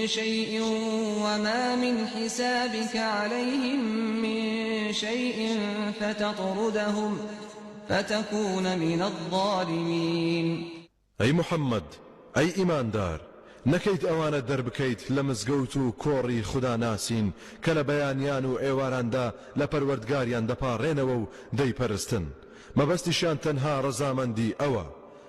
شيء وما من حسابك عليهم من شيء فتطردهم فتكون من الظالمين. أي محمد أي إيمان دار نكيت أوانا دربكيت لمزقوتو كوري خدا ناسين كلا بيانيانو ايواران دا لپروردگاريان دا پارينو دي پرستن ما بستشان تنها رزامندي أوا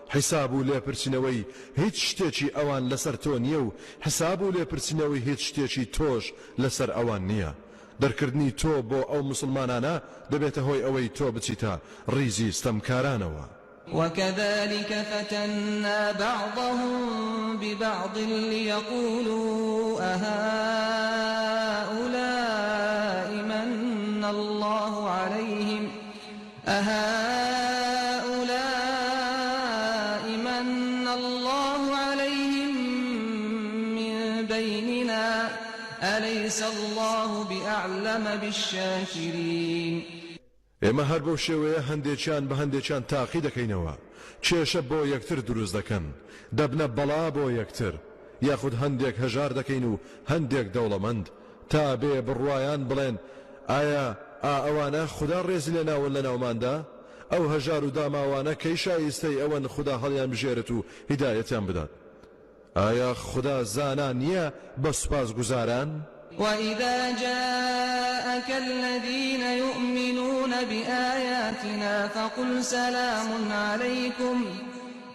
حسابو لپرسنوي هيت شتيچي أوان لسر تو نيو حسابو لپرسنوي هيت شتيچي توش لسر أوان نيا دركردني تو بو أو مسلمانانا دبيت هوي أوي تو بچيتا ريزي استمكارانوا. وكذلك فتنا بعضهم ببعض ليقولوا أهؤلاء من الله عليهم من بيننا أليس الله بأعلم بالشاكرين. ئێمە هەر بەو شێوەیە هەندێکیان بە هەندێکیان تاقی دەکەینەوە کێشە بۆ یەکتر دروست دەکەن دەبنە بەڵا بۆ یەکتر یاخود هەندێک هەژار دەکەین و هەندێک دەوڵەمەند تا بێ بڕوایان بڵێن ئایا ئەوانە خوددا ڕێزی لە ناون لە ناوماندا ئەو هەژار و داماوانە کەی شایستەی ئەوەن خوددا هەڵیان بژێرێت و هیدایەتیان بدات ئایا خوددا زانا نییە بە سوپاس گوزاران؟ وإذا جاءك الذين يؤمنون بآياتنا فقل سلام عليكم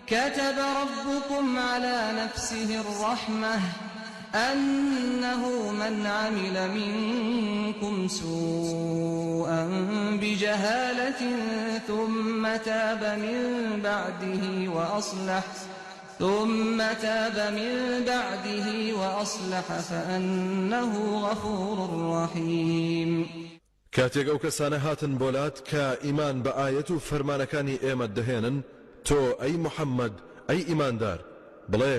كتب ربكم على نفسه الرحمة أنه من عمل منكم سوءا بجهالة ثم تاب من بعده وأصلح فأنه غفور رحيم. كاتێک ئەو کەسانە هاتن بۆلات کە ئیمان بە ئایەت و فەرمانەکانی ئێمە دەهێنن تۆ ئەی محەممەد ئەی ئیماندار بڵێ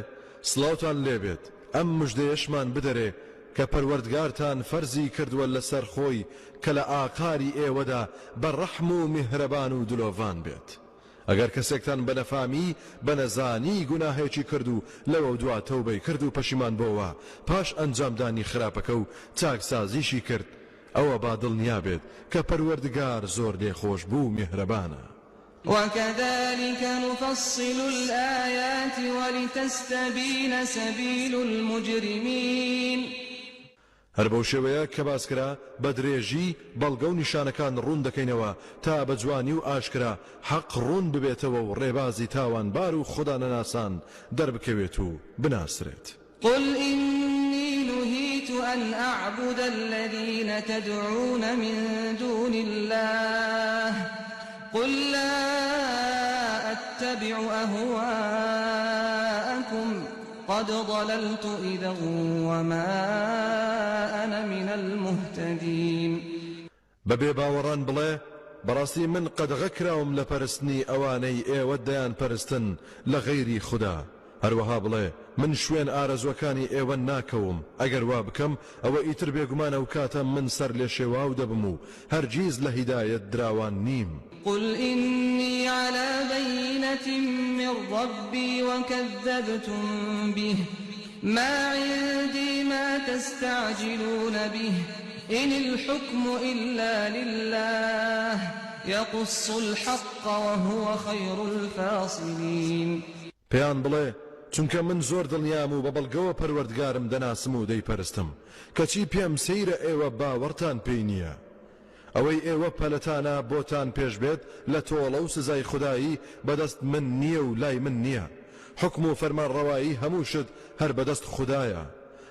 سڵاوتان لێبێت ئەم مژدەیەشمان بدەرێ کە پەروەردگارتان فەرزی کردووە لەسەر خۆی کە لە ئاقاری ئێوەدا بە ڕەحم و میهرەبان و دلۆڤان بێت. ئەگەر کەسێکتان بەنەفامی بەنەزانی گوناهێکی کرد و لەوە دوا تەوبەی کرد و پەشیمان بۆەوە پاش ئەنجامدانی خراپەکە و چاکسازیشی کرد ئەوە با دڵنیا بێت کە پەروەردگار زۆر لێخۆش بوو میهرەبانە. وكذلك نفصل الآيات ولتستبين سبيل المجرمين. هەر بەو شێوەیە کە باسکرا بە درێژی بەڵگە و نیشانەکان ڕوون دەکەینەوە تا بە جوانی و ئاشکرا حەق ڕوون ببێتەوە و ڕێبازی تاوانبار و خوددا نەناسان دەربکەوێت و بناسرێت. قل إني نهيت أن أعبد الذين تدعون من دون الله قل لا أتبع أهواءكم قد ضللت إذا وما أنا من المهتدين. بەبێ باوەڕان بڵێ بەڕاستی من قەدەغە کراوم لە پەرستنی ئەوانەی ئێوە دەیان پەرستن لە غەیری خوددا. هەروەها بڵێ من شوێن ئارەزوەکانی ئێوە ناکەوم ئەگەر وا بکەم ئەوە ئیتر بێگومانە و کاتە من سەر لێ شێواو دەبم و هەرگیز لە هیدایەت دراوان نیم. قل إني على بينة من ربي وكذبتم به ما عندي ما تستعجلون به إن الحكم إلا لله يقص الحق وهو خير الفاصلين. پێیان بڵێ چونکە من زۆر دڵنیام و بە بەڵگەوە پەروەردگارم دەناسم و دەیپەرستم کەچی پێم سەیرە ئێوە باوەڕتان پێی نییە ئەوەی ئێوە پەلەتانە بۆتان پێش بێت لە تۆڵە و سزای خودایی بەدەست من نییە و لای من نییە حکم و فەرمانڕەوایی هەموو شت هەر بەدەست خودایە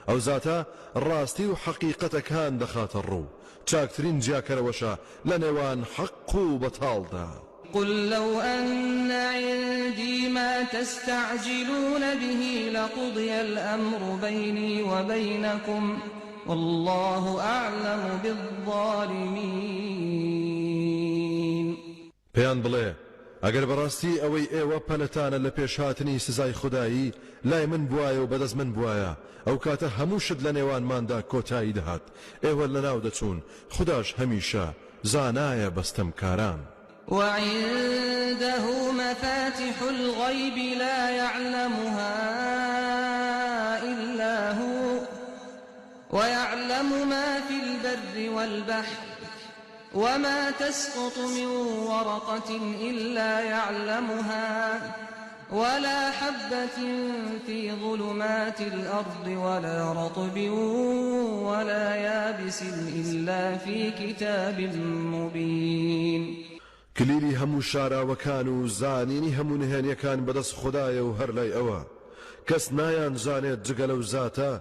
ئەو زاتە ڕاستی و حەقیقەتەکان دەخاتە ڕوو چاکترین جیاکەرەوەشە لە نێوان حەق و بەتاڵدا. قل لو أن عندي ما تستعجلون به لقضي الأمر بيني وبينكم والله أعلم بالظالمين. پێیان بڵێ ئەگەر بەڕاستی ئەوەی ئێوە پەلەتانە لە پێشهاتنی سزای خودایی لای من بوایە و بەدەست من بوایە ئەو کاتە هەموو شت لە نێوانماندا کۆتایی دەهات ئێوە لەناو دەچوون خودداش هەمیشە زانایە بەستەمکاران. وعنده مفاتح الغيب لا يعلمها إلا هو يعلم ما في البر والبحر وما تسقط من ورقة إلا يعلمها ولا حبة في ظلمات الأرض ولا رطب ولا يابس إلا في كتاب مبين. کلیلی هەموو شاراوەکان و زانینی هەموو نهێنیەکان بەدەست خوددایە و هەر لای ئەوە کەس نایان زانێت جگە لەو زاتە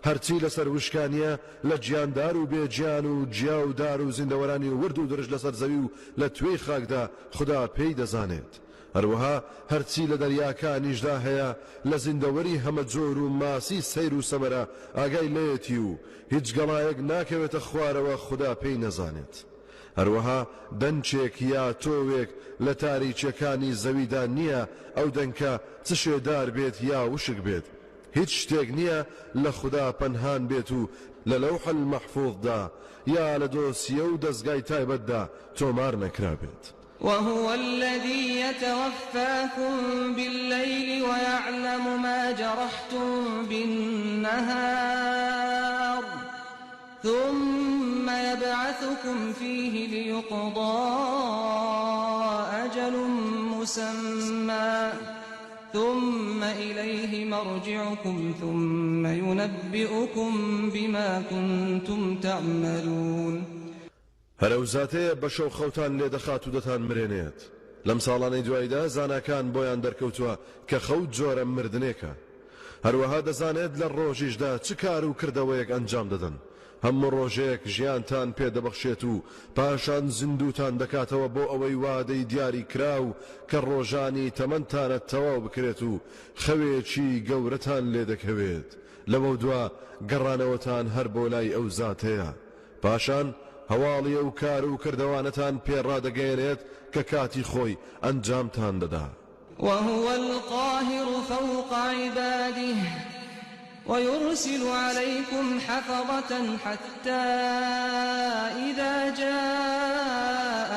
هەرچی لەسەر وشکانیە لە گیاندار و بێگیان و جیا و دار و زیندەوەرانی و ورد و درژ لەسەر زەوی و لە توێی خاکدا خوددا پێی دەزانێت. هەروەها هەرچی لە دەریاکانیشدا هەیە لە زیندەوەری هەمە جۆر و ماسی سەیر و سەمەرە ئاگای لێتی و هیچ گەڵایەک ناکەوێتە خوارەوە خوددا پێی نەزانێت. هەروەها دەنچێک یا تۆوێک لە تاریچەکانی زەویدا نییە ئەو دەنکە چ شێدار بێت یا وشک بێت هیچ شتێک نییە لە خوددا پەنهان بێت و لە لەوح المەحفوظدا یا لە دۆسیە و دەستگای تایبەتدا تۆمار نەکرابێت. وهو الذي يتوفاكم بالليل ويعلم ما جرحتم بالنهار ثم يبعثكم فيه ليقضى أجل مسمى ثم إليه مرجعكم ثم ينبئكم بما كنتم تعملون. هەرەو زاتەیە بە شەو خەوتان لێ دەخات و دەتان مرێنێت. لەم ساڵانەی دوایدا زانکان بۆیان دەرکەوتووە کە خەوت جۆرە مردنێکە. هەروەها دەزانێت لە ڕۆژیشدا چ کار و کردەوەیەک ئەنجام دەدەن. هەموو ڕۆژێک ژیانتان پێدەبەخشێت و پاشان زیندوتان دەکاتەوە بۆ ئەوەی وادەی دیاری کراو کە ڕۆژانی تەمەنتانە تەواو بکرێت و خەوێکی گەورەتان لێ دەکەوێت. لەوە دوا گەڕانەوەتان هەر بۆ لای ئەو زاتەیە. پاشان هەواڵی ئەو کار و کردەوانەتان پێڕادەگەیەنێت کە کاتی خۆی ئەنجامتان دەدا. وهو القاهر فوق عباده ويرسل عليكم حفظة حتى إذا جاء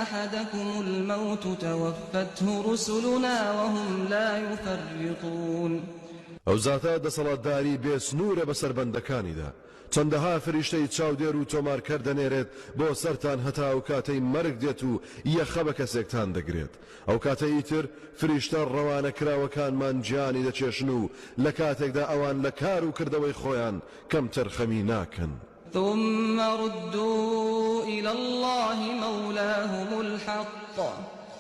أحدكم الموت توفته رسلنا وهم لا يفرطون. ئەو زاتە دەسەڵاتداری بێسنوورە بەسەر بەندەکانیدا چەندەها فریشتەی چاودێر و تۆمارکەر دەنێرێت بۆ سەرتان هەتا ئەو کاتەی مەرگ دێت و یەخە بە کەسێکتان دەگرێت. ئەو کاتەی تر فریشتە ڕەوانە کراوەکانمان گیانی دەچێشن و لە کاتێکدا ئەوان لە کار و کردەوەی خۆیان کەمتر خەمی ناکەن. ثم ردوا إلى الله مولاهم الحق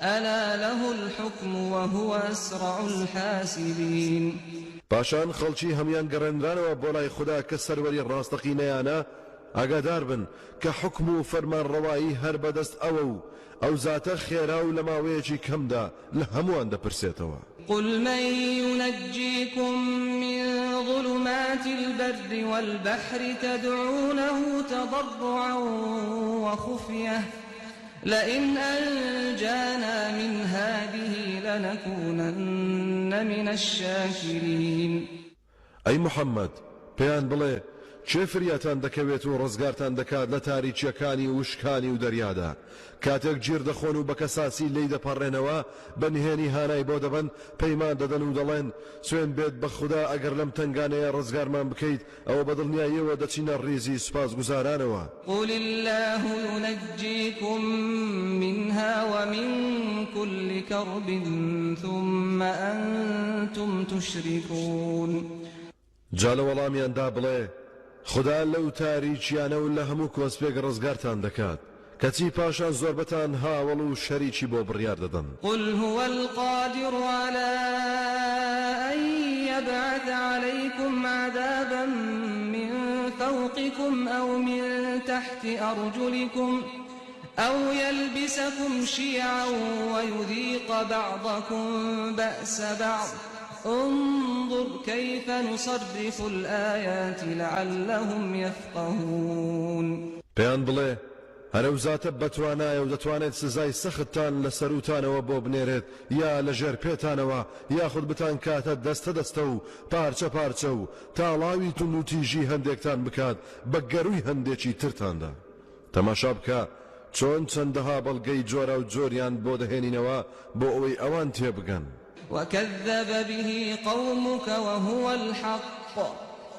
ألا له الحكم وهو أسرع الحاسبين. پاشان خەڵکی هەمان گەڕێنرانەوە بۆ لای خوددا کە سەروەری ڕاستەقینەیانە ئاگادار بن کە حکم و فەرمانڕەوایی هەر بەدەست ئەوە و ئەو زاتە خێرا و لە ماوەیەکی کەمدا لە هەمووان دەپرسێتەوە. قل من ينجيكم من ظلمات البر والبحر تدعونه تضرعا وخفية لئن أنجانا من هذه لنكونن من الشاكرين. أي محمد پێیان بڵێ چێ فریاتان دەکەوێت و ڕزگارتان دەکات لە تاریچیەکانی و وشکانی و دەریادا کاتێک گیر دەخۆن و بە کەساسی لی دەپەڕێنەوە بە نهێنی هانای بۆ دەبن پەیمان دەدەن و دەڵێن سوێن بێت بە خوددا ئەگەر لەم تنگانەیە ڕزگارمان بکەیت ئەوە بەدڵنیاییەوە دەچینە ڕێزی سوپاسگوزارانەوە. قل الله ينجيكم منها ومن كل كرب ثم أنتم تشركون. جا لە وەڵامیاندا بڵێ خوددا لەو تاریچیانە و لە هەموو کۆسپێک ڕزگارتان دەکات کەچی پاشان زۆربەتان هاوڵ و شەریکی بۆ بڕیار دەدەن. قل هو القادر على أن يبعث عليكم عذابا من فوقكم أو من تحت أرجلكم أو يلبسكم شيعا ويذيق بعضكم بأس بعض انظر كيف نصرف الآيات لعلهم يفقهون. پێیان بڵێ هەرەو زاتە بەتوانایە و دەتوانێت سزای سەختتان لە سەروتانەوە بۆ بنێرێت یا لە ژێر پێتانەوە یاخود بتان کاتە دەستە دەستە و پارچە پارچە و تاڵاوی تون و تیژی هەندێکتان بکات بە گەروی هەندێکی ترتاندا. تەماشا بکە چۆن چەندەها بەڵگەی جۆرە و جۆریان بۆ دەهێنینەوە بۆ ئەوەی ئەوان تێبگەن. وكذب به قومك وهو الحق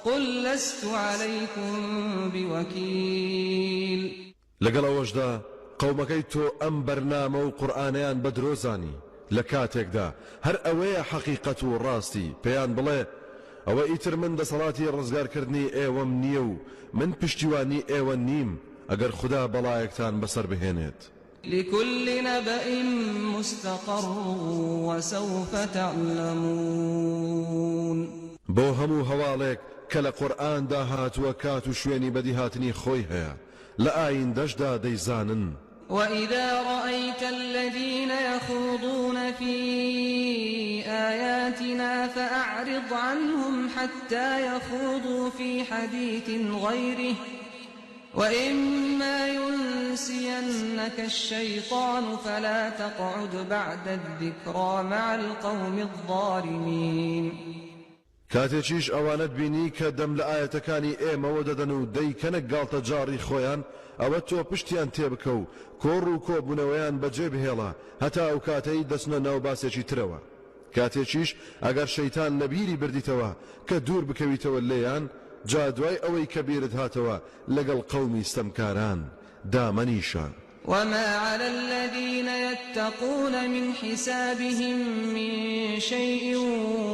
قل لست عليكم بوكيل. لەگەڵ ئەوەشدا قەومەکەی تۆ ئەم بەرنامە و قورئانەیان بەدرۆزانی لە کاتێکدا هەر ئەوەیە حەقیقەت و ڕاستی پێیان بڵێ ئەوە ئیتر من دەسەڵاتی ڕزگارکردنی ئێوەم نییە و من پشتیوانی ئێوە نیم ئەگەر خوددا بەڵایەکتان بەسەر بهێنێت. لكل نبأ مستقر وسوف تعلمون. بۆ هەموو هەواڵێک کە لە قورئاندا هاتووە کات و شوێنی بەدیهاتنی خۆی هەیە لە ئایندەشدا دەیزانن. وإذا رأيت الذين يخوضون في آياتنا فأعرض عنهم حتى يخوضوا في حديث غيره وإما ينسينك الشيطان فلا تقعد بعد الذكرى مع القوم الظالمين. کاتێکیش ئەوانت بینی کە دەم لە ئاەتەکانی ئێمەوە دەدەن و دەیکەنە گاڵتە جاڕی خۆیان ئەوە تۆ پشتیان تێبکە و کۆڕ و کۆبوونەوەیان بەجێ بهێڵە هەتا ئەو کاتەی دەچنە ناو باسێکی ترەوە. کاتێکیش ئەگەر شەیتان لەبیری بردیتەوە کە دوور بکەویتەوە لێیان جا دوای ئەوەی کە بیرت هاتەوە لەگەڵ قەومی ستەمکاران دامەنیشە. وما على الذين يتقون من حسابهم من شيء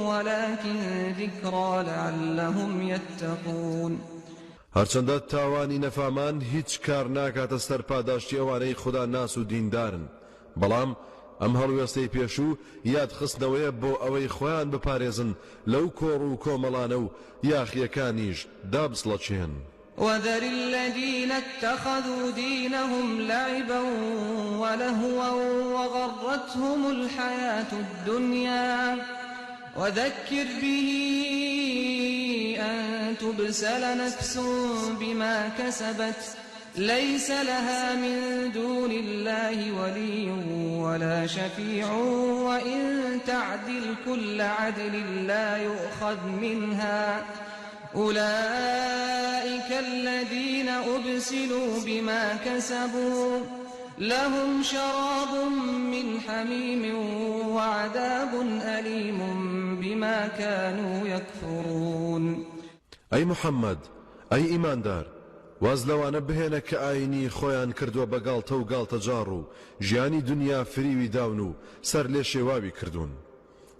ولكن ذكرى لعلهم يتقون. هەرچەندە تاوانی نەفامان هیچ کار ناکاتە سەر پاداشتی ئەوانەی خوددا ناس و دیندارن، بەڵام ئەم هەڵوێستەی پێشوو یاد خستنەوەیە بۆ ئەوەی خۆیان بپارێزن لەو کۆڕ و کۆمەڵانە و یاخیەکانیش دابسڵەچێن. وذر الذين اتخذوا دينهم لعبا ولهوا وغرتهم الحياة الدنيا وذكر به أن تبسل نفس بما كسبت ليس لها من دون الله ولي ولا شفيع وإن تعدل كل عدل لا يؤخذ منها أولئك الذين أبسلوا بما كسبوا لهم شراب من حميم وعذاب أليم بما كانوا يكفرون. أي محمد أي إيمان دار واز لەوانە بهێنە کە ئاینی خۆیان کردووە بە گاڵتە و گاڵتە جاڕ و ژیانی دنیا فریوی داون و سەر لێ شێواوی کردوون.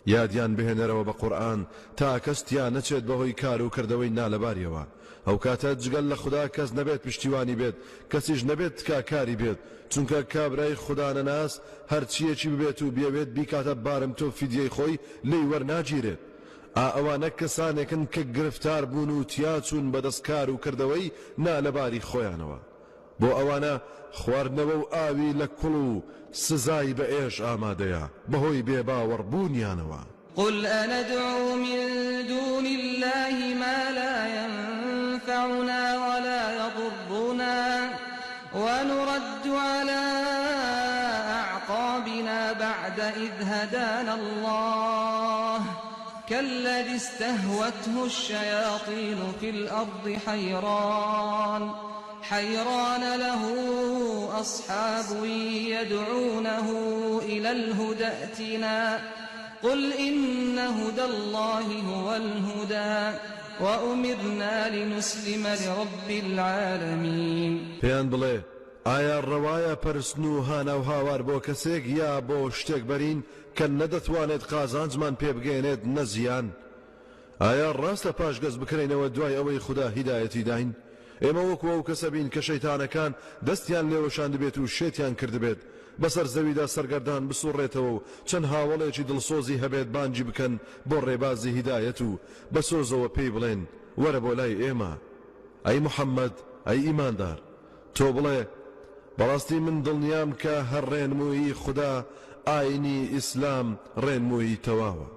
یادیان بهێنەرەوە بە قورئان تا کەستیان نەچێت بەهۆی کار و کردەوەی نالەباریەوە. ئەو کاتە جگەل لە خوددا کەس نەبێت پشتیوانی بێت، کەسیش نەبێت تکاکاری بێت، چونکە کابرای خوددا نەناس هەرچیەکی ببێت و بێوێت بیکاتە بارم تۆ فیدیەی خۆی لێی وەرناگیرێت. ئەوانە کەسانێکن کە گرفتار بوون و تیاچوون بەدەستکار و کردەوەی نالەباری خۆیانەوە. بۆ ئەوانە خواردنەوە و ئاوی لە کوڵ و سزای بە ئێش ئامادەیە بەهۆی بێباوەڕبوونیانەوە. قل أندعو من دون الله ما لا ينفعنا ولا يضرنا ونرد على أعقابنا بعد إذ هدانا الله كالذي استهوته الشياطين في الأرض حيران له أصحاب يدعونه إلى الهدى ائتنا قل إن هدى الله هو الهدى وأمرنا لنسلم لرب العالمين. پێیان بڵێ ئایا ڕەوایە پەرستن و هانا و هاوار بۆ کەسێک یا بۆ شتێک بەرین کە نەدەتوانێت قازانجمان پێ بگەێنێت نەزیان؟ ئایا ڕاستە پاش گەز بکرێنەوە دوای ئەوەی خوددا هیدایەتی داین؟ ئێمە وەکو ئەو کەسە بین کە شەیتانەکان دەستیان لێوەشان دەبێت و شێتیان کردبێت بەسەر زەویدا سەرگەردان بسوڕێتەوە و چەند هاوڵێکی دڵسۆزی هەبێت بانجی بکەن بۆ ڕێبازی هیدایەت و بە سۆزەوە پێی بڵێن وەرە بۆ لای ئێمە. ئەی محەممەد ئەی ئیماندار تۆ بڵێ بەڕاستی من دڵنیام کە هەر ڕێنمووی خوددا ئاینی ئیسلام ڕێنمووی تەواوە.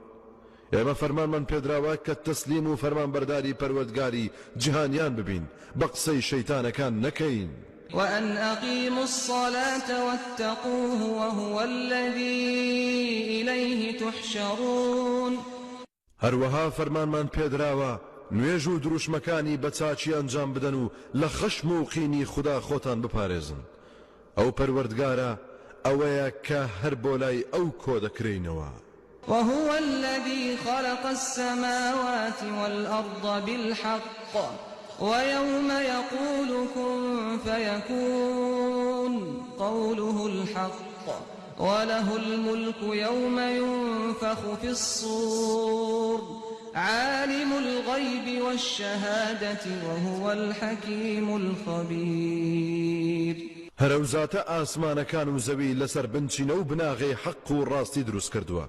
ئێمە فەرمانمان پێدراوە کە تەسلیم و فەرمانبەرداری پەروەردگاری جیهانیان ببین بە قسەی شەیتانەکان نەکەین. وأن أقيموا الصلاة واتقوه وهو الذي إليه تحشرون. هەروەها فەرمانمان پێدراوە نوێژ و دروشمەکانی بە چاچی ئەنجام بدەن و لە خەشم و قینی خوددا خۆتان بپارێزن. ئەو پەروەردگارە ئەوەیە کە هەر بۆ لای ئەو کۆ دەکرێنەوە. وهو الذي خلق السماوات والأرض بالحق ويوم يقول كن فيكون قوله الحق وله الملك يوم ينفخ في الصور عالم الغيب والشهادة وهو الحكيم الخبير. هەرەوزاتە ئاسمانەکان و زەوی لەسەر بنچینە و بناغی حەق و ڕاستی دروست کردووە.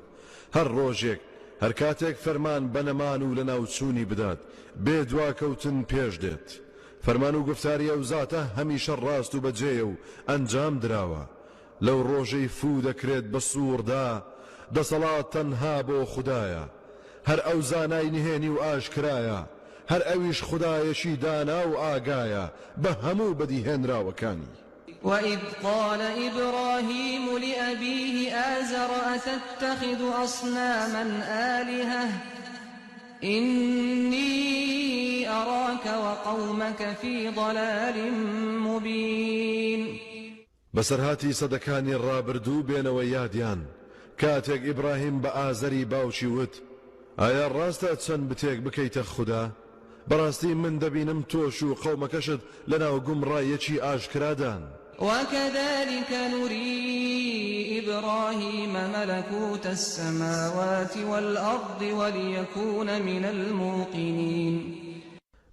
هەر ڕۆژێک هەر کاتێک فەرمان بەنەمان و لە ناوچوونی بدات بێ دواکەوتن پێش دێت. فەرمان و گفتاری ئەو زاتە هەمیشە ڕاست و بەجێیە و ئەنجام دراوە. لەو ڕۆژەی فوو دەکرێت بە سووردا دەسەڵات تەنها بۆ خوددایە. هەر ئەو زانای نهێنی و ئاشکرایە، هەر ئەویش خودایەشی دانا و ئاگایە بە هەموو بەدیهێنراوەکانی. وإذ قال إبراهيم لأبيه آزر أتتخذ أصناما آلهة إني أراك وقومك في ضلال مبين. بەسەرهاتی سەدەکانی ڕابردوو بێنەوە یادیان کاتێک ئیبراهیم بە ئازەری باوکی وت ئایا ڕاستە چەند بتێک بکەیتە خوددا؟ بەڕاستی من دەبینم تۆش و قەومەکەشت لەناو گومڕایەکی ئاشکرادان. وكذلك نري إبراهيم ملكوت السماوات والأرض وليكون من الموقنين.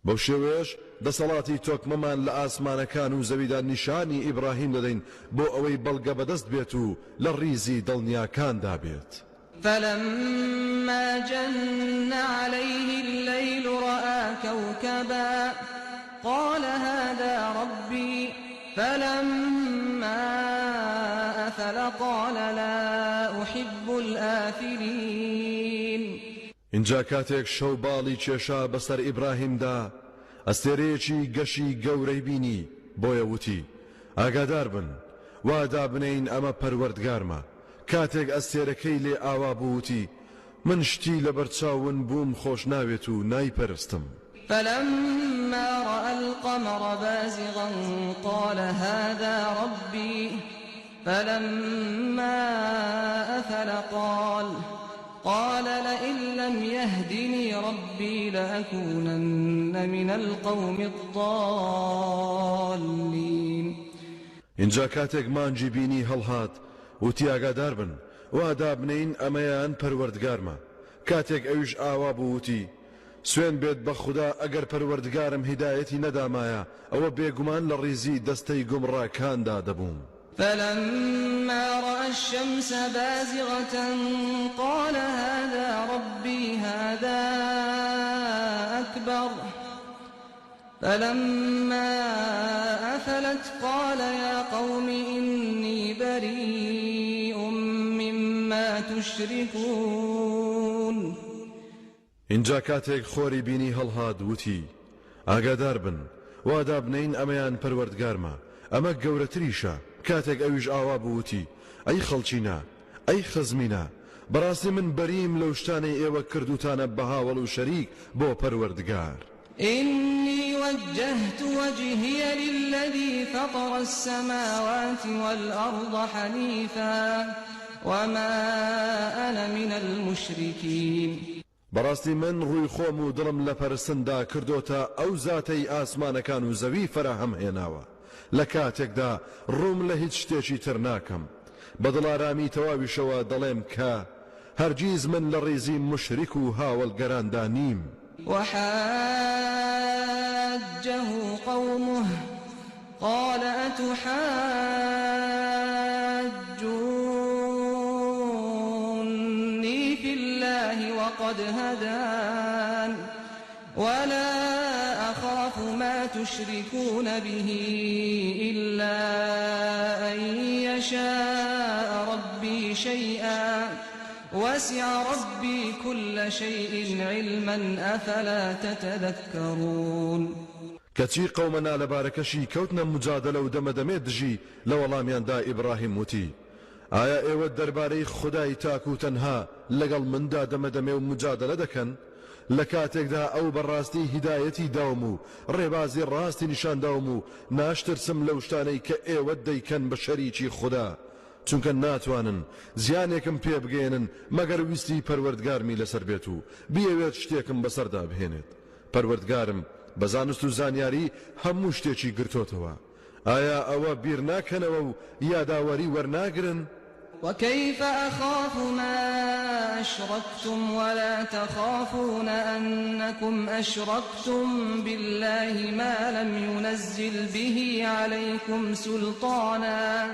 بەو شێوەیەش دەسەڵاتی تۆکمەمان لە ئاسمانەکان و زەویدا نیشانی ئیبراهیم دەدەین بۆ ئەوەی بەڵگە بەدەست بێت و لە ڕیزی دڵنیاکاندا بێت. فلما جن عليه الليل رأى كوكبا قال هذا ربي فلما أفل قال لا أحب الآفلين. اینجا کاتێک شەو باڵی کێشا بەسەر ئیبراهیمدا ئەستێرەیەکی گەشی گەورەی بینی بۆیە وتی ئاگادار بن وادا بنین ئەمە پەروەردگارمە. کاتێک ئەستێرەکەی لێ ئاوا بووتی من شتی لە بەرچاون بووم خۆش ناوێت و نایپەرستم. فلما رأى القمر بازغا قال هذا ربي فلما أفل قال لئن لم يهدني ربي لأكونن من القوم الضالين. اینجا کاتێک مانجی بینی هەڵهات وتی ئاگادار بن وادا بنین ئەمەیان پەروەردگارمە. کاتێک ئەویش ئاوا بووتی سوێن بێت بە خوددا ئەگەر پەروەردگارم هیدایەتی نەدامایە ئەوە بێگومان لە ڕیزی دەستەی گومڕاکاندا دەبووم. فلما رأى الشمس بازغة قال هذا ربي هذا أكبر فلما أفلت قال يا قوم إني بريء مما تشركون. اینجا کاتێک خۆری بینی هەڵهات وتی ئاگادار بن وادا بنین ئەمەیان پەروەردگارمە ئەمە گەورەتریشە. کاتێک ئەویش ئاوا بووتی ئەی خەڵچینە ئەی خزمینە بەڕاستی من بەریم لەو شتانەی ئێوە کردوتانە بە هاوڵ و شەریک بۆ پەروەردگار. إني وجهت وجهي للذي فطر السماوات والأرض حنيفا وما أنا من المشركين. بەڕاستی من ڕووی خۆم و دڵم لە پەرستندا کردۆتە ئەو زاتەی ئاسمانەکان و زەوی فراهەم هێناوە. لە کاتێکدا ڕووم لە هیچ شتێکی تر ناکەم. بە دڵارامی تەواویشەوە دەڵێم کە هەرگیز من لە ڕێزی مشریک و هاوڵگەراندا نیم. وحاجه قومه قال أتحاجوني في الله وقد هدان ولا أخاف ما تشركون به إلا أن يشاء ربي شيئا وسع ربي كل شيء علما أفلا تتذكرون. کەچی قەومەنا لەبارەکەشی کەوتنە مجادلە و دەمەدەمێت دژی لە وەڵامیاندا ئیبراهیم وتی ئایا ئێوە دەربارەی خودای تاک و تەنها لەگەڵ مندا دەمەدەمێ و مجادلە دەکەن؟ لە کاتێکدا ئەو بەڕاستی هیدایەتی داوم و ڕێبازی ڕاستی نیشان داوم و ناشترسم لەو شتانەی کە ئێوە دەیکەن بە شەریکی خوددا. چونکە ناتوانن زیانێکم پێ بگەێنن مەگەر ویستی پەروەردگارمی لەسەر بێت و بیەوێت شتێکم بەسەردا بهێنێت. پەروەردگارم بە زانست و زانیاری هەموو شتێکی گرتۆتەوە. ئایا ئەوە بیر ناکەنەوە و یاداوەری وەرناگرن؟ وكيف أخاف ما أشركتم ولا تخافون أنكم أشركتم بالله ما لم ينزل به عليكم سلطانا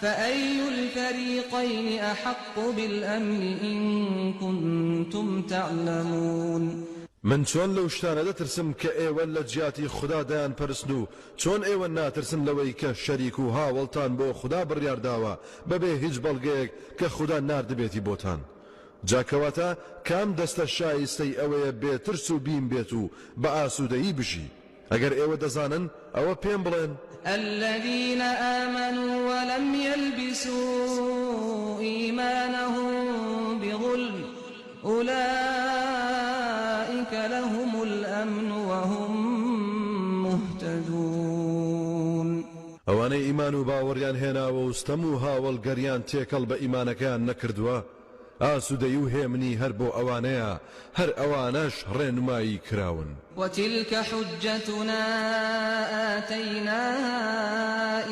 فأي الفريقين أحق بالأمن إن كنتم تعلمون. من چۆن لەو شتانە دەترسم کە ئێوە لە جیاتی خوددادایان پەرستن و چۆن ئێوە ناترسن لەوەی کە شەریک و هاوڵتان بۆ خوددا بڕیارداوە بەبێ هیچ بەڵگەیەک کە خوددا ناردبێتی بۆتان. جاکەواتە کام دەستە شایستەی ئەوەیە بێترس و بیم بێت و بە ئاسوودەیی بژی؟ ئەگەر ئێوە دەزانن ئەوە پێم بڵێن. الذين آمنوا ولم يلبسوا إيمانهم بظلم أولئك لهم الأمن وهم مهتدون. ئەوانەی ئیمان و باوەڕیان هێناوە و ستەم و هاوڵگەریان تێکەڵ بە ئیمانەکەیان نەکردووە ئاسوودەی و هێمنی هەر بۆ ئەوانەیە هەر ئەوانەش ڕێنمایی کراون. وتلك حجتنا آتيناها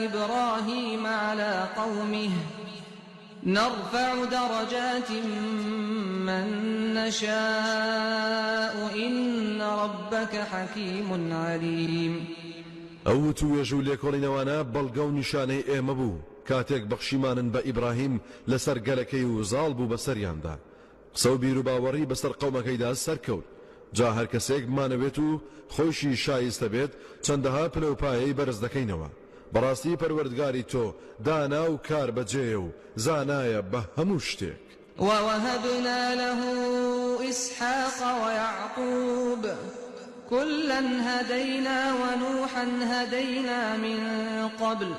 إبراهيم على قومه نرفع درجات من نشاء إن ربك حكيم عليم. ئەو توێژ و لێکۆڵینەوانە بەڵگە و نیشانەی ئێمە بوو کاتێک بەخشیمانن بە ئیبراهیم لەسەر گەلەکەی و زاڵ بوو بەسەریاندا. قسە و بیر و باوەڕی بەسەر قەومەکەیدا سەرکەوت. جا هەر کەسێک بمانەوێت و خۆشی شایستە بێت چەندەها پلەپایەی بەرز دەکەینەوە. بەڕاستی پەروەردگاری تۆ دانا و کار بەجێ و زانایە بە هەموو شتێک. ووهبنا له إسحاق ويعقوب كلا هدينا ونوحا هدينا من قبل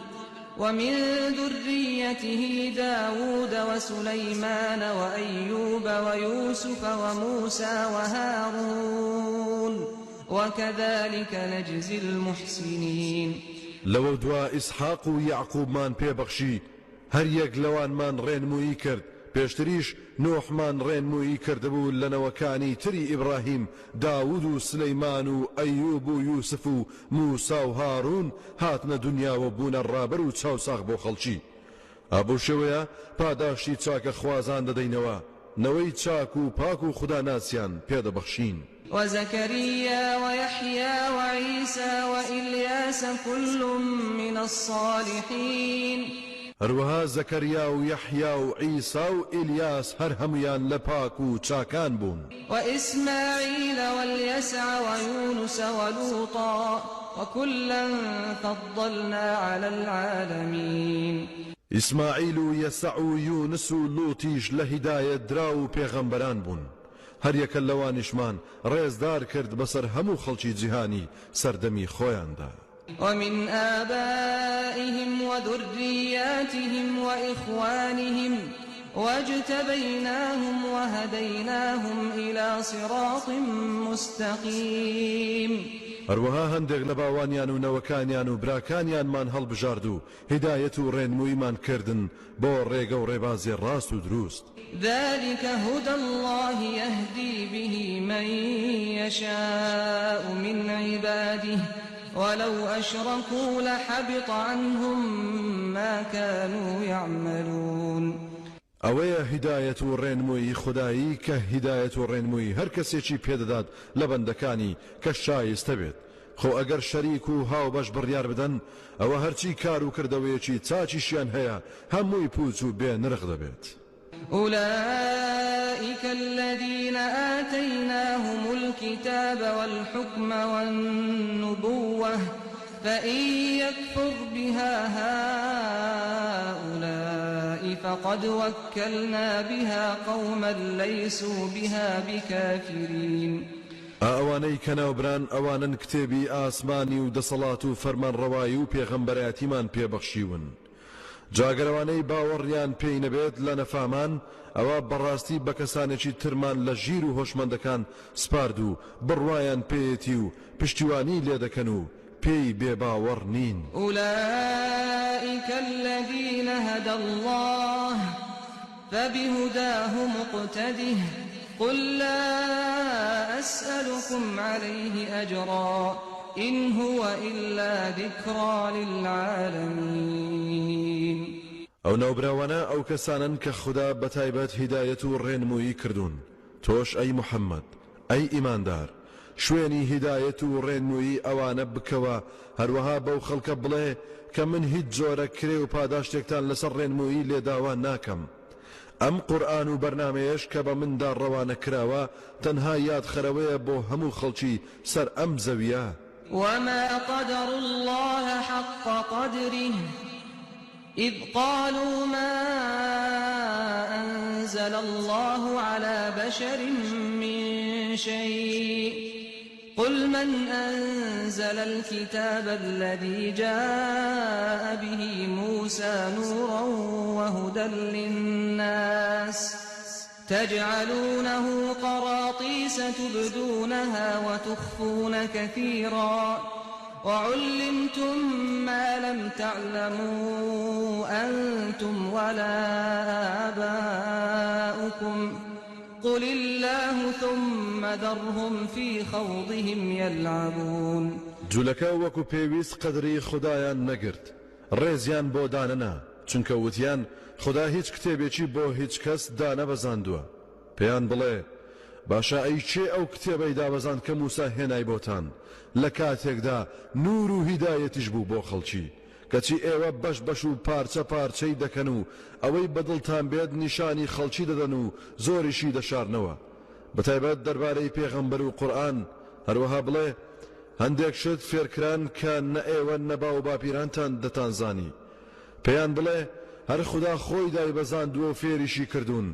ومن ذريته داود وسليمان وأيوب ويوسف وموسى وهارون وكذلك نجزي المحسنين. لەوە دوا ئیسحاق و یعقوبمان پێبەخشی هەر یەک لەوانمان ڕێنمویی کرد. پێشتریش نۆحمان ڕێنمویی کردبوو لەنەوەکانی تری ئیبراهیم، داود و سلەیمان و ئەیوب و یوسف و موسا و هارون هاتنە دنیاوە بوونە ڕابەر و چاوساغ بۆ خەڵکی. ئابوو شێوەیە پاداشتی چاکە خوازان دەدەینەوە، نەوەی چاک و پاک و خوددا ناسیان پێدەبەخشین. وزكريا ويحيى وعيسى وإلياس كل من الصالحين. هەروەها زەکەریا و یەحیا و عیسا و ئیلیاس هەر هەمویان لە پاک و چاکان بوون. وإسماعيل واليسع ويونس ولوطا وكلا فضلنا على العالمين. ئیسماعیل و یەسع و یونس و لوتیش لە هیدایەت درا و پێغەمبەران بوون. هەر یەکە لەوانیشمان ڕێزدار کرد بەسەر هەموو خەڵکی جیهانی سەردەمی خۆیاندا. ومن آبائهم وذرياتهم وإخوانهم واجتبيناهم وهديناهم إلى صراط مستقيم. هەروەها هەندێک لە باوانیان و نەوەکانیان و براکانیانمان هەڵبژارد و هیدایەت و ڕێنموویمان کردن بۆ ڕێگە و ڕێبازی ڕاست و دروست. ذلك هدى الله يهدي به من يشاء من عباده ولو أشركوا لحبط عنهم ما كانوا يعملون. ئەوەیە هیدایەت و ڕێنمووی خودایی کە هیدایەت و ڕێنمووی هەر کەسێکی پێدەدات لە بەندەکانی کە شایستە بێت. خۆ ئەگەر شەریک و هاوبەش بڕیار بدەن ئەوە هەرچی کار و کردەوەیەکی چاچیشیان هەیە هەمووی پوچ و بێ نرخ دەبێت. أولئك الذين آتيناهم الكتاب والحكم والنبوة فإن يكفر بها هؤلاء فقد وكلنا بها قوما ليسوا بها بكافرين. ئەوانەی کەناوبران ئەوانن کتێبی ئاسمانی و دەسەڵات و فەرمانڕەوایی و پێغەمبەرایەتیمان پێبەخشیون. جاگەرەوانەی باوەڕیان پێی نەبێت لە نەفامان ئەوە بەڕاستی بە کەسانێکی ترمان لە ژیر و هۆشمەندەکان سپارد و بڕوایان پێیەتی و پشتیوانی لێ دەکەن و پێی بێباوەڕ نین. أولئك الذين هدى الله فبهداه مقتده قل لا أسألكم عليه أجرا إن هو إلا ذكرى للعالمين. ئەو ناوبراوانە ئەو کەسانن کە خوددا بەتایبەت هیدایەت و ڕێنمویی کردوون. تۆش ئەی محەممەد ئەی ئیماندار شوێنی هیدایەت و ڕێنمویی ئەوانە بکەوە هەروەها بەو خەڵکە بڵێ کە من هیچ جۆرە کرێ و پاداشتێکتان لەسەر ڕێنمویی لێداوا ناکەم. ئەم قورئان و بەرنامەیەش کە بە مندا ڕەوانە کراوە تەنها یادخەرەوەیە بۆ هەموو خەڵکی سەر ئەم زەویە. وما قدر الله حق قدره إذ قالوا ما أنزل الله على بشر من شيء قل من أنزل الكتاب الذي جاء به موسى نورا وهدى للناس تجعلونه قراطيس تبدونها وتخفون كثيرا وعلمتم ما لم تعلموا أنتم ولا آباؤكم قل الله ثم ذرهم في خوضهم يلعبون. جولەکە وەکو پێویست قەدری خودایان نەگرت ڕێزیان بۆ دانەنا چونکە وتیان خدا هیچ کتێبێکی بۆ هیچ کەس دانەبەزاندووە. پێیان بڵێ باشە ئەی چێ ئەو کتێبەی دابەزاند کە موسا هێنای بۆتان لە کاتێکدا نور و هیدایەتیش بوو بۆ خەڵکی کەچی ئێوە بەش بەش و پارچە پارچەی دەکەن و ئەوەی بەدڵتان بێت نیشانی خەڵکی دەدەن و زۆریشی دەشارنەوە. بەتایبەت دەربارەی پێغەمبەر و قورئان هەروەها بڵێ هەندێک شت فێرکران کە نە ئێوە نە باو باپیرانتان دەتانزانی. پێیان بڵێ هەر خوددا خۆی دایبەزاندووە و فێریشی کردوون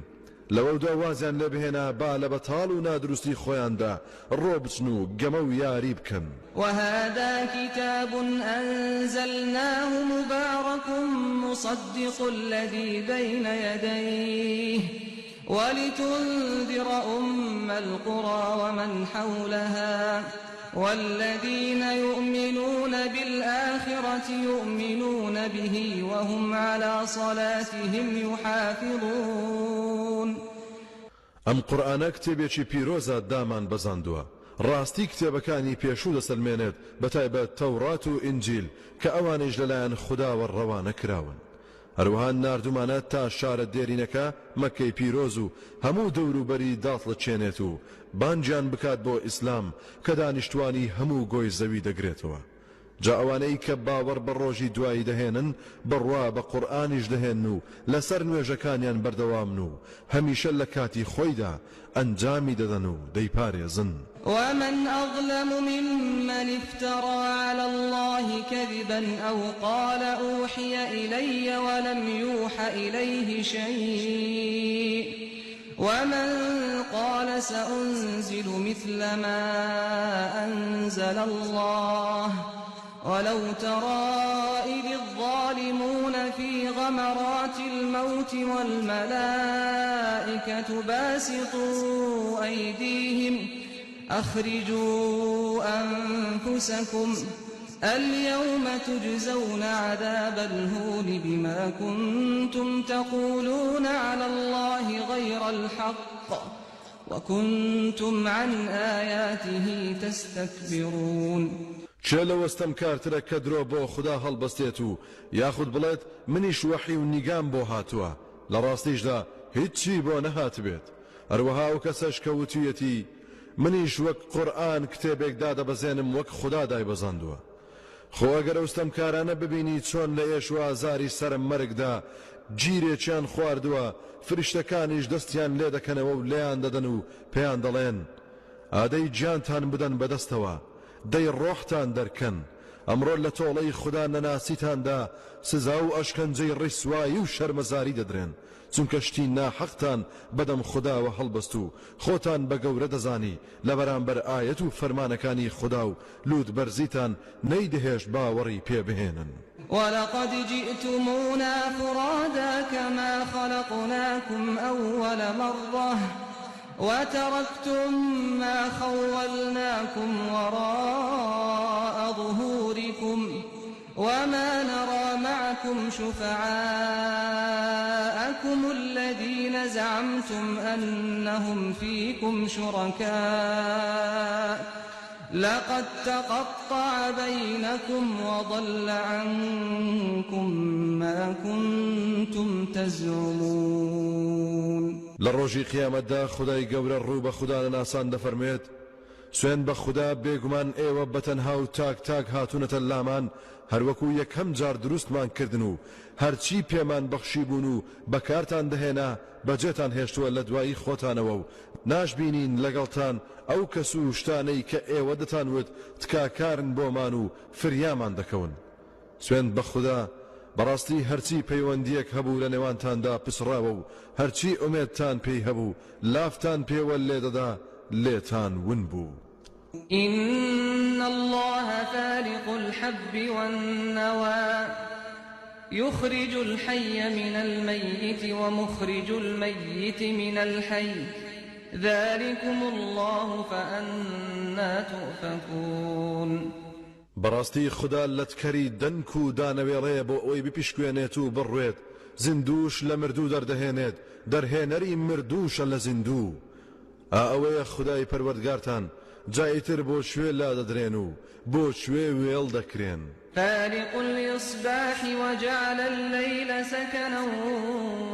لەوە دووازیان لێ بهێنا با لە بەتاڵ و نادروستی خۆیاندا ڕۆ بچن و گەمە و یاری بکەن. وهذا كتاب أنزلناه مبارك مصدق الذي بين يديه ولتنذر أم القرى ومن حولها والذين يؤمنون بالآخرة يؤمنون به وهم على صلاتهم يحافظون. ئەم قورئانە کتێبێکی پیرۆزە دامان بەزاندووە ڕاستی کتێبەکانی پێشوو دەسەلمێنێت بەتایبەت تەورات و ئینجیل کە ئەوانەیش لەلایەن خودداوە ڕەوانە کراون. هەروەها ناردومانە تا شارە دێرینەکە مەکەی پیرۆز و هەموو دەوروبەری داڵەچێنێت و بانجیان بکات بۆ ئیسلام کە دانیشتوانی هەموو گۆی زەوی دەگرێتەوە. جا ئەوانەی کە باوەڕ بە ڕۆژی دوایی دەهێنن بڕوا بە قورئانیش دەهێن و لەسەر نوێژەکانیان بەردەوامن و هەمیشە لە کاتی خۆیدا ئەنجامی دەدەن و دەیپارێزن. ومن أظلم ممن افترى على الله كذبا أو قال أوحي إلي ولم يوح إليه شيء ومن قال سأنزل مثل ما أنزل الله ولو ترى إذ الظالمون في غمرات الموت والملائكة باسطوا أيديهم أخرجوا أنفسكم اليوم تجزون عذاب الهون بما كنتم تقولون على الله غير الحق وكنتم عن آياته تستكبرون. چێ لە وەستەم کارترە کە درۆ بۆ خوددا هەڵبەستێت و یاخود بڵێت منیش وەحی و نیگام بۆ هاتووە لە ڕاستیشدا هیچی بۆ نەهات بێت. هەروەها ئەو کەسەش کە وتویەتی منیش وەک قورئان کتێبێک دادەبەزێنم وەک خوددا دایبەزاندووە. خۆ ئەگەر ئەوستەم کارانە ببینی چۆن لە ئێش و ئازاری سەرم مەرگدا گیرێکیان خواردووە فریشتەکانیش دەستیان لێ دەکەنەوە و لێیان دەدەن و پێیان دەڵێن ئادەی گیانتان بدەن بەدەستەوە دەی ڕۆحتان دەرکەن ئەمڕۆ لە تۆڵەی خوددا نەناسیتاندا سزا و ئەشکەنجەی ڕیسوایی و شەرمەزاری دەدرێن چونکە شتی ناحەقتان بەدەم خودداوە هەڵبەست و خۆتان بە گەورە دەزانی لە بەرامبەر ئایەت و فەرمانەکانی خوددا و لوت بەرزیتان نەیدەهێشت باوەڕی پێ بهێنن. ولقد جئتمونا فرادا كما خلقناكم أول مرة وتركتم ما خولناكم وراء ظهوركم وما نرى معكم شفعاءكم الذين زعمتم أنهم فيكم شركاء لقد تقطع بينكم وضل عنكم ما كنتم تزعمون. لروجي قيامت دا خداي قبر الروب خدا ناسان دفرميت سوين بخدا بيگومان ايوه بتنهاو تاك تاك هاتونة اللامان هر وكو يكهم جار درست من كردنو هر چی پیمان بخشی بونو بکارتان دهینا بجتان هشتو لدوائی خوتانوو ناش بینین لگلتان او کسو شتانی که ایودتان ود تکاکارن بومانو فریامان دکون سوين بخدا براستی هرچی پیوندیک هبو لنوانتان دا پسراوو هرچی امیدتان پی هبو لافتان پیول لیددا لیتان ونبو. إن الله فالق الحب والنوى يخرج الحي من الميت ومخرج الميت من الحي ذلكم الله فأنا تؤفكون. براستي خدا لتكري دنكو دانوي بو اوي بپشكوينيتو برويت زندوش لمردو دردهينيت درهينري مردوش لزندو اوي خداي پروردگارتان جايتر بو شوي لا ددرينو بو شوي ويل دكرين. فالق الإصباح وجعل الليل سكنا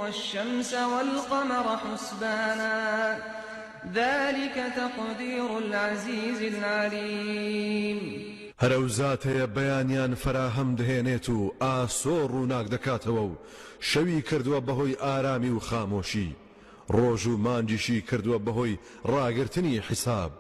والشمس والقمر حسبانا ذلك تقدير العزيز العليم. هەرەوزات هەیە بەیانیان فراهەم دەهێنێت و ئاسۆ ڕووناک دەکاتەوە و شەوی کردووە بەهۆی ئارامی و خامۆشی ڕۆژ و مانجیشی کردووە بەهۆی ڕاگرتنی حیساب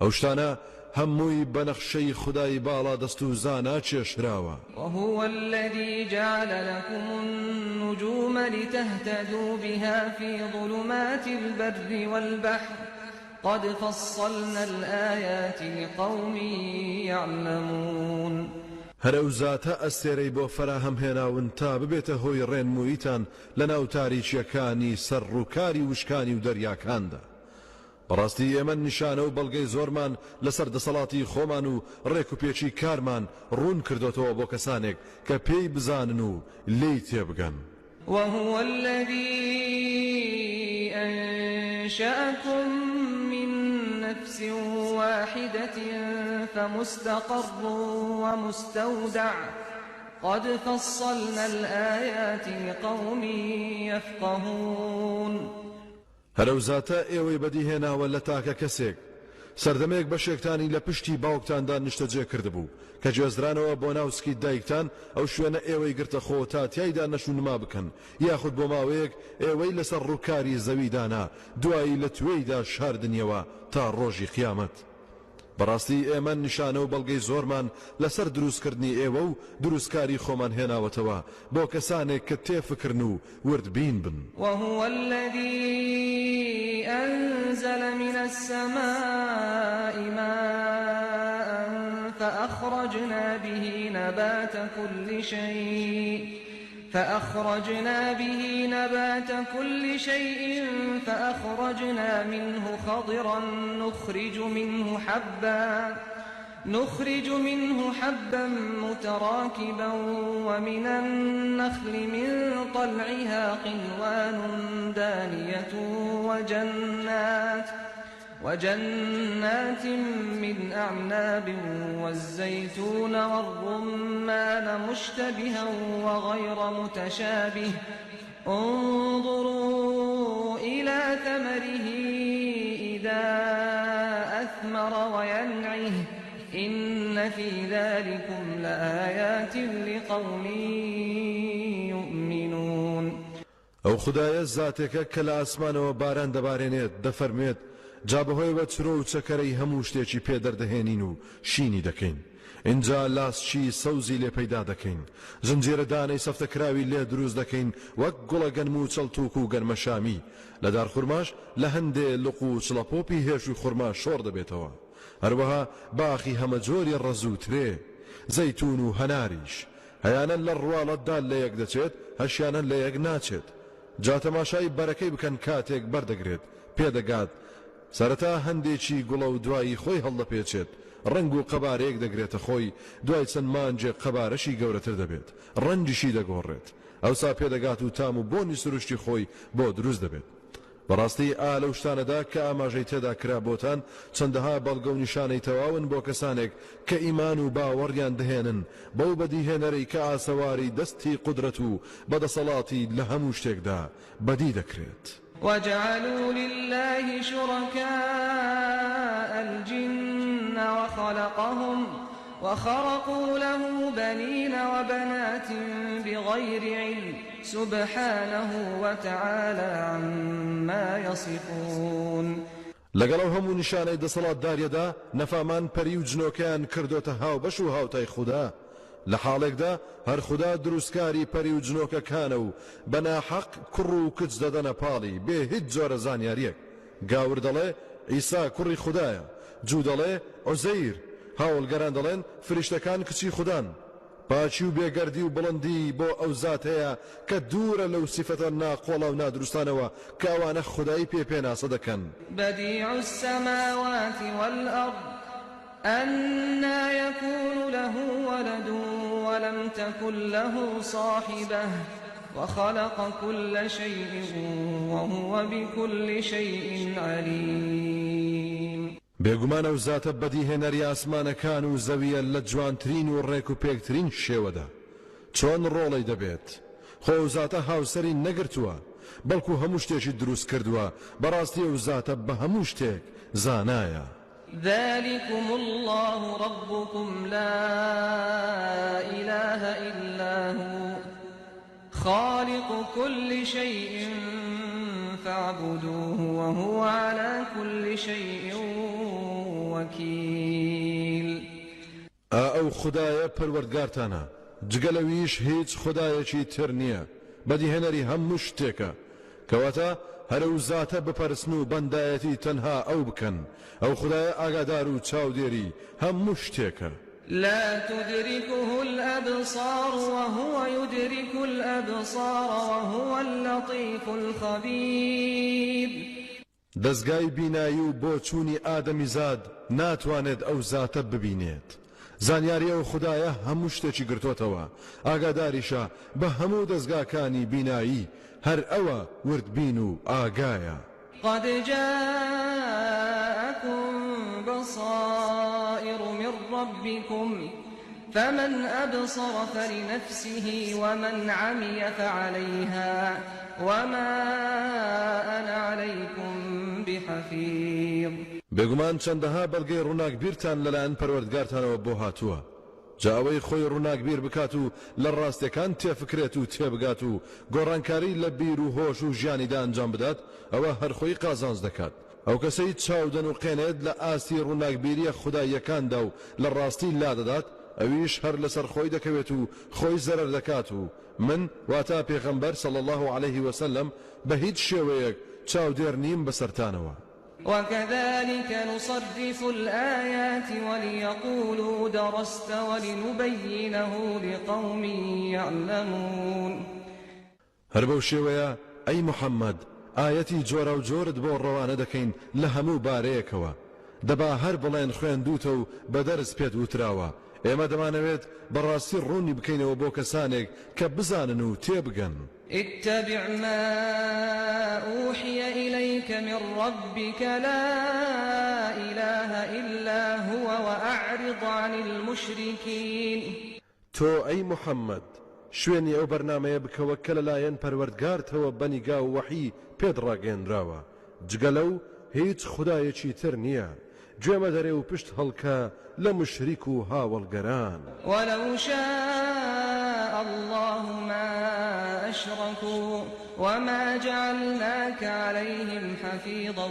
ئەو شتانە هەمووی بەنەخشەی خودای باڵا دەست و زانا چێشراوە. وهو الذي جعل لكم النجوم لتهتدوا بها في ظلمات البر والبحر قد فصلنا الآيات لقوم يعلمون. هەرەوزاتە ئەستێرەی بۆ فراهەم هێناون تا ببێتە هۆی ڕێنموویتان لەناو تاریچیەکانی سەر و کاری وشکانی و دەریاکاندا. بەڕاستی ئێمە نیشانە و بەڵگەی زۆرمان لەسەر دەسەڵاتی خۆمان و ڕێک و پێچی کارمان ڕوون کردوتەوە بۆ کەسانێک کە پێی بزانن و لێی تێبگەن. وهو الذي أنشأكم من نفس واحدة فمستقر ومستودع قد فصلنا الآيات لقوم يفقهون. هەرەوزاتە ئێوەی بەدیهێناوە لە تاکە کەسێک سەردەمێک بەشێکتانی لە پشتی باوکتاندا نیشتەجێ کردبوو کە گوێزرانەوە بۆ ناوسکی دایکتان ئەو شوێنە ئێوەی گرتە خۆ تا تیایدا نەشونما بکەن یاخود بۆ ماوەیەک ئێوەی لەسەر ڕووکاری زەویدانا دوایی لە توێیدا شاردنیەوە تا ڕۆژی قیامەت. بەڕاستی ئێمە نیشانە و بەڵگەی زۆرمان لەسەر دروستکردنی ئێوە و دروستکاری خۆمان هێناوەتەوە بۆ کەسانێک کە تێفکردن و وردبین بن. وهو الذي أنزل من السماء ماء فأخرجنا به نبات كل شيء فأخرجنا منه خضرا نخرج منه حبا متراكبا ومن النخل من طلعها قنوان دانية وجنات من أعناب والزيتون والرمان مشتبها وغير متشابه انظروا إلى ثمره إذا أثمر وينعه إن في ذلكم لآيات لقوم يؤمنون. ئەو خدایە زاتێکە کە لە ئاسمانەوە باران دەبارێنێت دەفەرمێت جا بەهۆی بە چرۆ و چەکەرەی هەموو شتێکی پێدەردەهێنین و شینی دەکەین. اینجا لاسچی سەوزی لێ پەیدا دەکەین زنجێرە دانەی سەفتەکراوی لێ دروست دەکەین وەک گوڵە گەنم و چەڵتوک و گەرمەشامی لەدار خوڕماش لە هەندێ لق و چڵەپۆپی هێش و خوڕما شۆڕ دەبێتەوە. هەروەها باخی هەمە جۆری ڕەز و ترێ زەیتون و هەناریش هەیانەن لە ڕواڵەتدا لە یەک دەچێت هەشیانەن لە یەک ناچێت جا تەماشای بەرەکەی بکەن کاتێک بەردەگرێت پێدەگات سەرەتا هەندێکی گوڵە و دوایی خۆی هەڵدەپێچێت ڕنگ و قەبارەیەک دەگرێتە خۆی دوای چەند مانجێک قەبارەشی گەورەتر دەبێت ڕەنجیشی دەگۆڕێت ئەوسا پێدەگات و تام و بۆنی سروشتی خۆی بۆ دروست دەبێت بەڕاستی ئا لەو شتانەدا کە ئاماژەی تێدا کرا بۆتان چەندەها بەڵگە و نیشانەی تەواون بۆ کەسانێک کە ئیمان و باوەڕیان دەهێنن بەو بەدیهێنەرەی کە ئاسەواری دەستی قودرەت و بەدەسەڵاتی لە هەموو شتێکدا بەدی دەکرێت وجعلوا لله شركاء الجن وخلقهم وخرقوا له بنين وبنات بغير علم سبحانه وتعالى عما يصفون لەگەڵەو هەموو نیشانەی دەسەڵات داریەدا نەفامان پەری و جنۆکەیان کردوتە هاوبەش و هاوتای خوددا لە حاڵێکدا هەر خوددا دروستکاری پەری و جنۆکەکانە و بەناحەق کوڕ و کچ دەدەنە پاڵی بێ هیچ جۆرە زانیاریەک گاور دەڵێ ئیسا کوڕی خوددایە جوو دەڵێ عوزەیر هاوڵگەران دەڵێن فریشتەکان کچی خوددان پاچی و بێگەردی و بڵندی بۆ ئەو زات هەیە کە دوورە لەو سیفەتە ناقۆڵە و نادروستانەوە کە ئەوانە خودایی پێناسە دەکەن بديع السماوات والأرض أنى يكون له ولد ولم تكن له صاحبة وخلق كل شيء وهو بكل شيء عليم بێگومانە و زاتە بەدیهێنەری ئاسمانەکان و زەویە لە جوانترین و ڕێک و پێکترین شێوەدا چۆن ڕۆڵی دەبێت خۆ زاتە هاوسەری نەگرتووە بەڵکو هەموو شتێکی دروست کردووە بەڕاستی و زاتە بە هەموو شتێک زانایە ذلكم الله ربكم لا إله إلا هو خالق كل شيء فاعبدوه وهو على كل شيء وكيل ئەو خودایە پەروەردگارتانە جگەلەویش هیچ خودایەکی تر نییە بەدیهێنەری هەموو شتێکە کەواتە هەرە و زاتە بپەرسن و بەندایەتی تەنها ئەو بکەن ئەو خودایە ئاگادار و چاودێری هەموو شتێکە لا تدركه الأبصار وهو يدرك الأبصار وهو اللطيف الخبير دەستگای بینایی و بۆ چوونی ئادەمی زاد ناتوانێت ئەو زاتە ببینێت زانیاری ئەو خودایە هەموو شتێکی گرتوتەوە ئاگاداریشە بە هەموو دەستگاکانی بینایی هەر ئەوە وردبین و ئاگایە قد جاءكم بصائر من ربكم فمن أبصر فلنفسه ومن عمي فعليها وما أنا عليكم بحفيظ بێگومان چەندەها بەڵگەی ڕووناکبیرتان لەلایەن پەروەردگارتانەوە بۆ هاتووە جا ئەوەی خۆی ڕووناکبیر بکات و لە ڕاستیەکان تێفکرێت و تێبگات و گۆڕانکاری لە بیر و هۆش و ژیانیدا ئەنجام بدات ئەوە هەرخۆی قازانج دەکات ئەو کەسەی چاودەن و قێنێت لە ئاستی ڕووناکبیریە خوداییەکاندا و لە ڕاستی لادەدات ئەویش هەر لەسەر خۆی دەکەوێت و خۆی زەرەر دەکات و من واتا پێغەمبەر صلی الله عليه وسلم بە هیچ شێوەیەک چاودێر نیم بەسەرتانەوە وكذلك نصرف الآيات وليقولوا درست ولنبينه لقوم يعلمون هەر بەو شێوەیە ئەی محەممەد ئاەتی جۆرە و جۆرت بۆ ڕەوانە دەکەین لە هەموو بارەیەکەوە دەبا هەر بڵێن خوێندوتە و بە دەرز پێت وتراوە ئێمە دەمانەوێت بەڕاستی ڕوونی بکەینەوە بۆ کەسانێک کە بزانن و تێبگەن اتبع ما أوحي إليك من ربك لا إله إلا هو وأعرض عن المشركين تۆ ئەی محەممەد شوێنی ئەو بەرنامەیە بکەوە کە لەلایەن پەروەردگارتەوە بەنیگا و وەحی پێت ڕاگەێنراوە جگەلەو هیچ خودایەکی تر نییە گوێمە دەرێ و پشت هەڵکە لە مشریک و هاوڵگەران ولو شاء الله ما أشركوا وما جعلناك عليهم حفيظا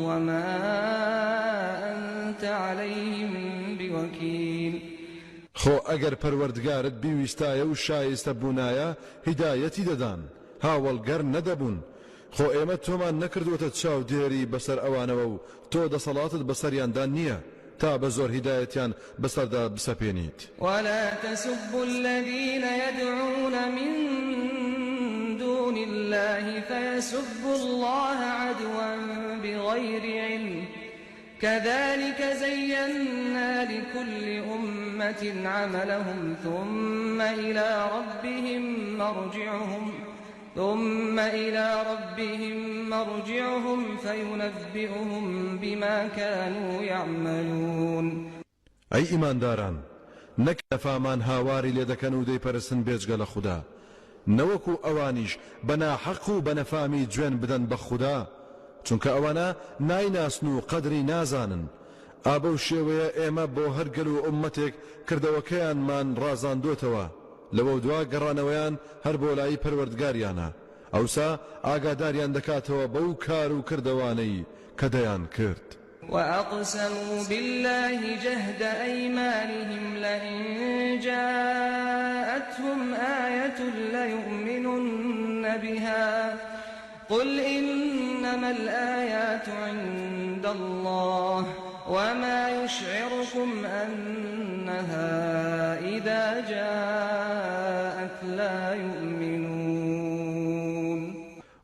وما أنت عليهم بوكيل خۆ ئەگەر پەروەردگارت بیویستایە و شایستە بوونایە هیدایەتی دەدان هاوڵگەر نەدەبوون خۆ ئێمە تۆمان نەکردوتە چاودێری بەسەر ئەوانەوە و تۆ دەسەڵاتت بەسەریاندا نییە تا بە زۆر هیدایەتیان بەسەردا بسەپێنیت ولا تسبوا الذين يدعون من دون الله الله فيسبوا الله عدوا بغير علم كذلك زينا لكل أمة عملهم ثم إلى ربهم مرجعهم فينبئهم بما كانوا يعملون. أي إيمان داران نەک نەفامان هاواری لێ دەکەن و دەیپەرستن بێجگە لە خوددا نەوەکو ئەوانیش بەناحەق و بەنەفامی گوێن بدەن بە خوددا چونکە ئەوانە نایناسن و قەدری نازانن. ئابە و شێوەیە ئێمە بۆ هەرگەل و ئومەتێک کردەوەکەیانمان ڕازاندۆتەوە لەوە دوا گەڕانەوەیان هەر بۆ لای پەروەردگاریانە ئەوسا ئاگاداریان دەکاتەوە بەو کار و کردەوانەی کە دەیان کرد. وأقسموا بالله جهد أيمانهم لئن جاءتهم آية ليؤمنن بها قل إنما الآيات عند الله وما يشعركم أنها إذا جاءت لا يؤمنون.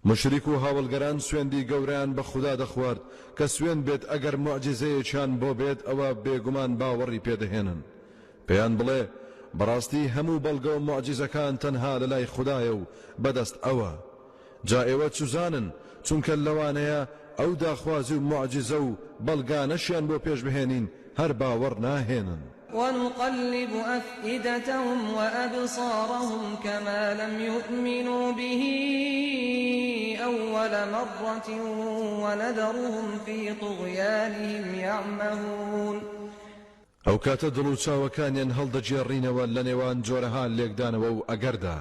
مشریک و هاوڵگەران سوێندی گەورەیان بە خوددا دەخوارد کە سوێن بێت ئەگەر موعجزەیەکیان بۆ بێت ئەوە بێگومان باوەڕی پێدەهێنن. پێیان بڵێ بەڕاستی هەموو بەڵگە و موعجزەکان تەنها لە لای خوددایە و بەدەست ئەوە. جا ئێوە چوزانن چونکە لەوانەیە ئەو داخوازی و موعجزە و بەڵگانەشیان بۆ پێش بهێنین هەر باوەڕ ناهێنن. ونقلب أفئدتهم وأبصارهم كما لم يؤمنوا به أول مرة ونذرهم في طغيانهم يعمهون. ئەو کاتە دڵ و چاوەکانیان هەڵدەجێڕینەوە لە نێوان جۆرەها لێکدانەوە و ئەگەردا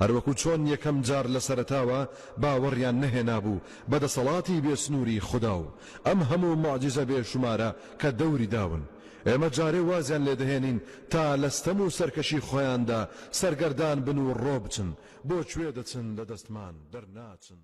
هەروەکو چۆن یەکەم جار لە سەرەتاوە باوەڕیان نەهێنابوو بەدەسەڵاتی بێسنووری خوددا و ئەم هەموو موعجزە بێشمارە کە دەوری داون. ئێمە جارێ وازیان لێ دەهێنین تا لە ستەم و سەرکەشی خۆیاندا سەرگەردان بن و ڕۆ بچن بۆ کوێ دەچن لە دەستمان دەرناچن.